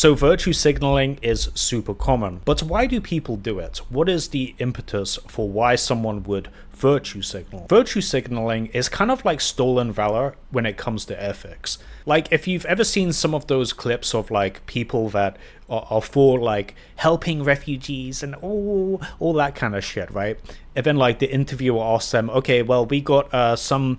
So virtue signaling is super common. But why do people do it? What is the impetus for why someone would virtue signal? Virtue signaling is kind of like stolen valor when it comes to ethics. Like, if you've ever seen some of those clips of like people that are for like helping refugees and all that kind of shit, right? And then like the interviewer asks them, okay, well, we got some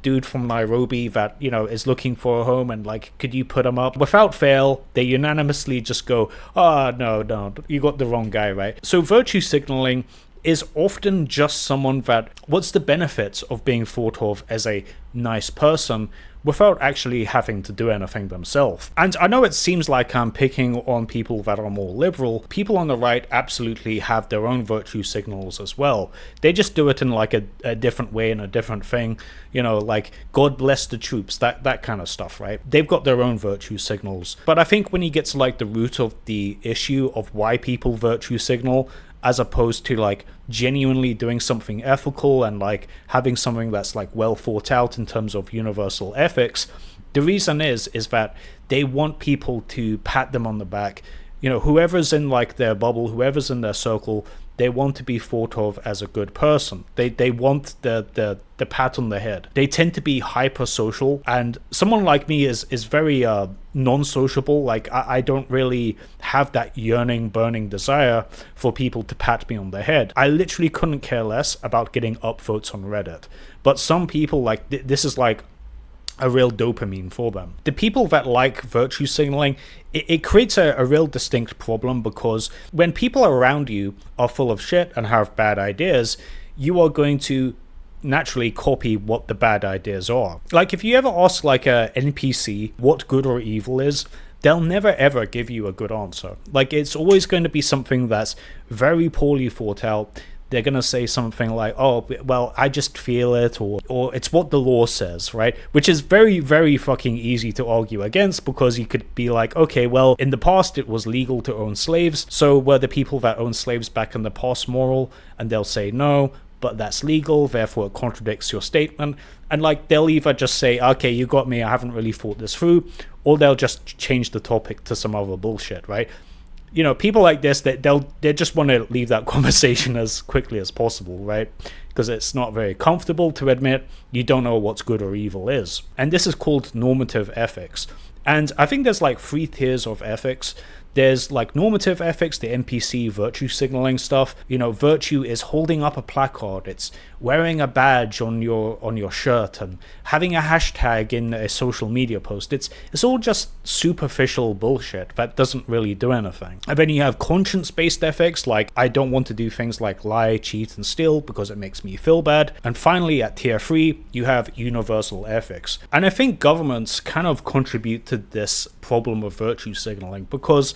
dude from Nairobi that, you know, is looking for a home, and like, could you put him up? Without fail, they unanimously just go, oh, no, you got the wrong guy, right? So virtue signaling is often just someone that what's the benefits of being thought of as a nice person without actually having to do anything themselves. And I know it seems like I'm picking on people that are more liberal. People on the right absolutely have their own virtue signals as well. They just do it in like a different way and a different thing, you know, like God bless the troops, that kind of stuff, right? They've got their own virtue signals. But I think when you get to like the root of the issue of why people virtue signal, as opposed to like genuinely doing something ethical and like having something that's like well thought out in terms of universal ethics, the reason is that they want people to pat them on the back. You know, whoever's in like their bubble, whoever's in their circle, they want to be thought of as a good person. They want the pat on the head. They tend to be hyper social, and someone like me is very non-sociable. Like I don't really have that yearning, burning desire for people to pat me on the head. I literally couldn't care less about getting upvotes on Reddit. But some people, like this is like a real dopamine for them. The people that like virtue signaling, it creates a real distinct problem, because when people around you are full of shit and have bad ideas, you are going to naturally copy what the bad ideas are. Like if you ever ask like a NPC what good or evil is, they'll never ever give you a good answer. Like it's always going to be something that's very poorly thought out. They're going to say something like, oh, well, I just feel it, or it's what the law says, right? Which is very, very fucking easy to argue against, because you could be like, okay, well, in the past it was legal to own slaves, so were the people that owned slaves back in the past moral? And they'll say no, but that's legal, therefore it contradicts your statement. And like they'll either just say, okay, you got me, I haven't really thought this through, or they'll just change the topic to some other bullshit, right? You know, people like this, they just want to leave that conversation as quickly as possible, right? Because it's not very comfortable to admit you don't know what's good or evil is. And this is called normative ethics. And I think there's like 3 tiers of ethics. There's like normative ethics, the NPC virtue signaling stuff. You know, virtue is holding up a placard, it's wearing a badge on your shirt and having a hashtag in a social media post. It's all just superficial bullshit that doesn't really do anything. And then you have conscience-based ethics, like I don't want to do things like lie, cheat, and steal because it makes me feel bad. And finally, at tier 3, you have universal ethics. And I think governments kind of contribute to this problem of virtue signaling, because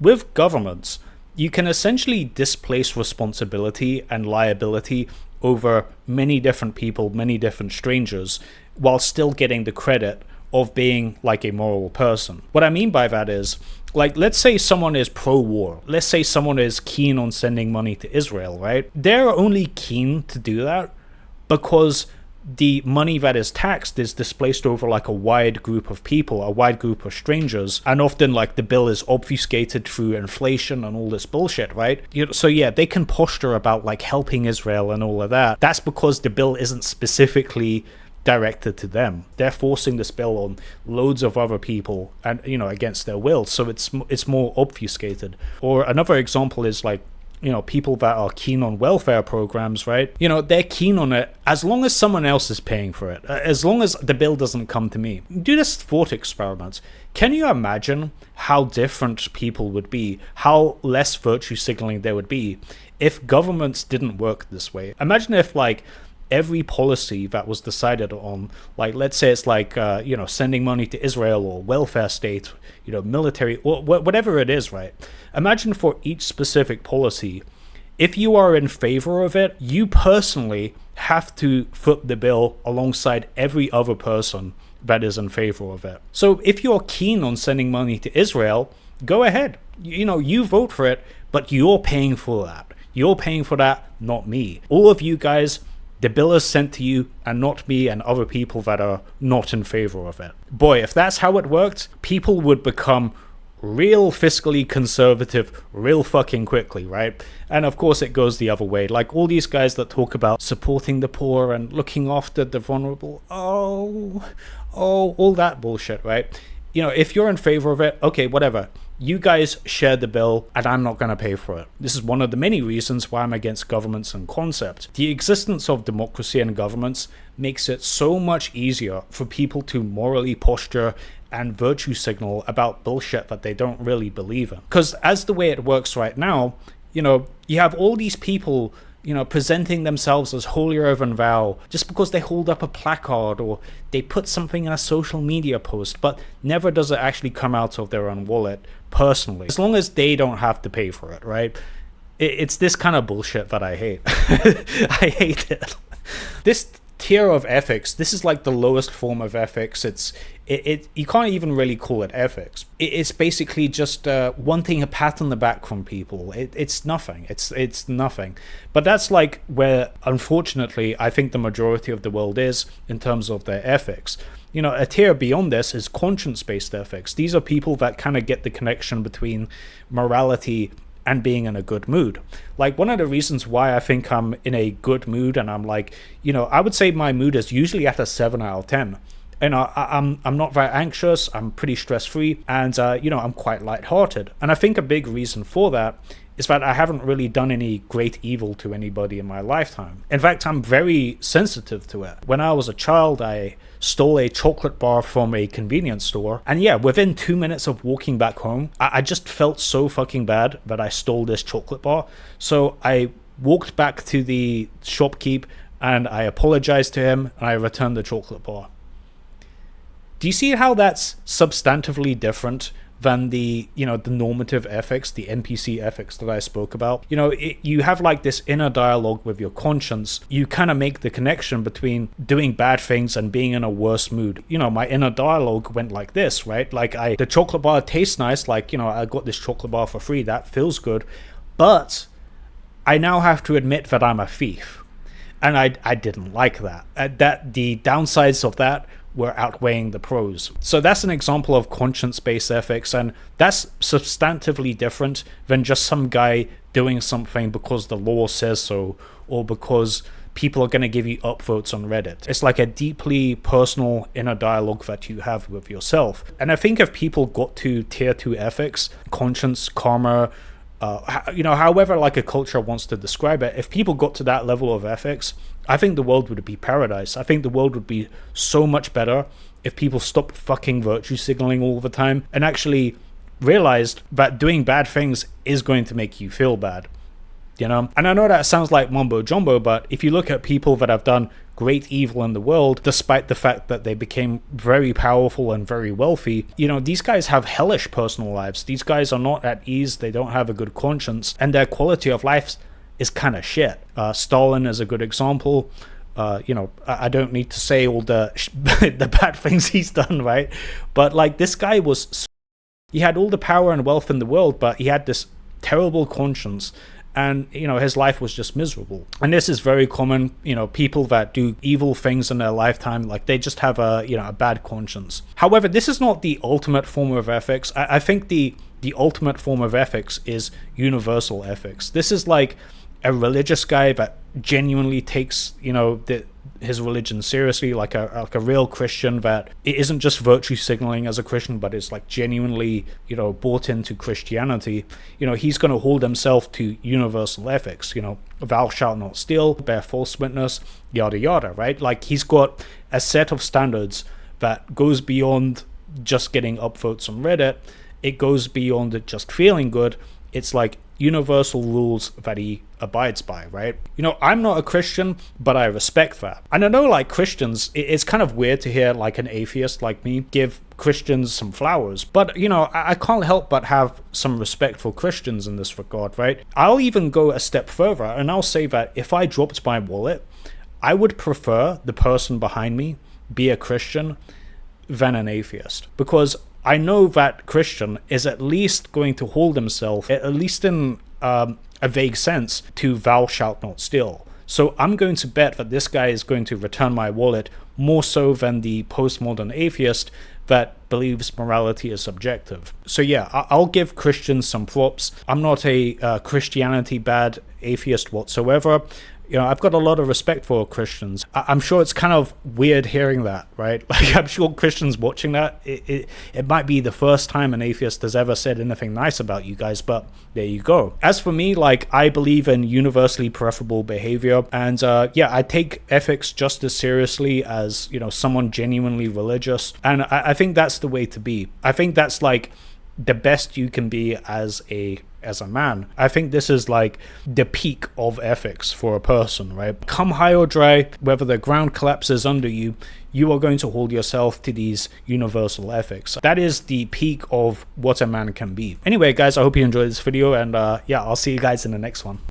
with governments, you can essentially displace responsibility and liability over many different people, many different strangers, while still getting the credit of being like a moral person. What I mean by that is, like, let's say someone is pro-war. Let's say someone is keen on sending money to Israel, right? They're only keen to do that because the money that is taxed is displaced over like a wide group of people, a wide group of strangers, and often like the bill is obfuscated through inflation and all this bullshit, right? So yeah, they can posture about like helping Israel and all of that. That's because the bill isn't specifically directed to them. They're forcing this bill on loads of other people, and you know, against their will, so it's more obfuscated. Or another example is like, you know, people that are keen on welfare programs, right? You know, they're keen on it as long as someone else is paying for it, as long as the bill doesn't come to me. Do this thought experiment. Can you imagine how different people would be, how less virtue signaling there would be if governments didn't work this way? Imagine if like every policy that was decided on, like let's say it's like you know, sending money to Israel or welfare state, you know, military, or whatever it is, right? Imagine for each specific policy, if you are in favor of it, you personally have to foot the bill alongside every other person that is in favor of it. So if you're keen on sending money to Israel, go ahead. You know, you vote for it, but you're paying for that. You're paying for that, not me. All of you guys, the bill is sent to you and not me and other people that are not in favor of it. Boy, if that's how it worked, people would become real fiscally conservative real fucking quickly, right? And of course it goes the other way. Like all these guys that talk about supporting the poor and looking after the vulnerable, all that bullshit, right? If you're in favor of it, okay, whatever. You guys share the bill and I'm not going to pay for it. This is one of the many reasons why I'm against governments and concept. The existence of democracy and governments makes it so much easier for people to morally posture and virtue signal about bullshit that they don't really believe in. Because as the way it works right now, you have all these people presenting themselves as holier than thou just because they hold up a placard or they put something in a social media post, but never does it actually come out of their own wallet personally, as long as they don't have to pay for it, right? It's this kind of bullshit that I hate. I hate it. This tier of ethics, this is like the lowest form of ethics. You can't even really call it ethics. It's basically just wanting a pat on the back from people. It's nothing. It's nothing. But that's like where, unfortunately, I think the majority of the world is in terms of their ethics. A tier beyond this is conscience-based ethics. These are people that kind of get the connection between morality and being in a good mood. Like one of the reasons why I think I'm in a good mood and I'm like, I would say my mood is usually at a 7 out of 10. And I'm not very anxious, I'm pretty stress-free, and I'm quite lighthearted. And I think a big reason for that is that I haven't really done any great evil to anybody in my lifetime. In fact, I'm very sensitive to it. When I was a child, I stole a chocolate bar from a convenience store, and yeah, within 2 minutes of walking back home, I just felt so fucking bad that I stole this chocolate bar. So I walked back to the shopkeep and I apologized to him and I returned the chocolate bar. Do you see how that's substantively different than the normative ethics, the NPC ethics that I spoke about? You have like this inner dialogue with your conscience. You kind of make the connection between doing bad things and being in a worse mood. My inner dialogue went like this, right? Like the chocolate bar tastes nice, like, I got this chocolate bar for free, that feels good. But I now have to admit that I'm a thief. And I didn't like that. That the downsides of that were outweighing the pros. So that's an example of conscience-based ethics, and that's substantively different than just some guy doing something because the law says so, or because people are going to give you upvotes on Reddit. It's like a deeply personal inner dialogue that you have with yourself. And I think if people got to tier 2 ethics, conscience, karma, however like a culture wants to describe it, if people got to that level of ethics, I think the world would be paradise. I think the world would be so much better if people stopped fucking virtue signaling all the time and actually realized that doing bad things is going to make you feel bad. And I know that sounds like mumbo jumbo, but if you look at people that have done great evil in the world, despite the fact that they became very powerful and very wealthy, these guys have hellish personal lives. These guys are not at ease, they don't have a good conscience, and their quality of life is kind of shit. Stalin is a good example. I don't need to say all the the bad things he's done, right? But like this guy he had all the power and wealth in the world, but he had this terrible conscience. And, his life was just miserable. And this is very common, people that do evil things in their lifetime, like they just have a bad conscience. However, this is not the ultimate form of ethics. I think the ultimate form of ethics is universal ethics. This is like a religious guy that genuinely takes, his religion seriously, like a real Christian that it isn't just virtue signaling as a Christian, but is like genuinely, bought into Christianity. He's going to hold himself to universal ethics. Thou shalt not steal, bear false witness, yada yada, right? Like he's got a set of standards that goes beyond just getting upvotes on Reddit. It goes beyond just feeling good. It's like universal rules that he abides by, right? I'm not a Christian, but I respect that. And I know like Christians, it's kind of weird to hear like an atheist like me give Christians some flowers, but I can't help but have some respect for Christians in this regard, right? I'll even go a step further and I'll say that if I dropped my wallet, I would prefer the person behind me be a Christian than an atheist, because I know that Christian is at least going to hold himself, at least in a vague sense, to thou shalt not steal. So I'm going to bet that this guy is going to return my wallet more so than the postmodern atheist that believes morality is subjective. So yeah, I'll give Christians some props. I'm not a Christianity bad atheist whatsoever. You know, I've got a lot of respect for Christians. I'm sure it's kind of weird hearing that, right? Like, I'm sure Christians watching that, it might be the first time an atheist has ever said anything nice about you guys, but there you go. As for me, like, I believe in universally preferable behavior, and yeah, I take ethics just as seriously as, you know, someone genuinely religious, and I think that's the way to be. I think that's like the best you can be as a man. I think this is like the peak of ethics for a person, right? Come high or dry, whether the ground collapses under you, you are going to hold yourself to these universal ethics. That is the peak of what a man can be. Anyway, guys, I hope you enjoyed this video, and yeah, I'll see you guys in the next one.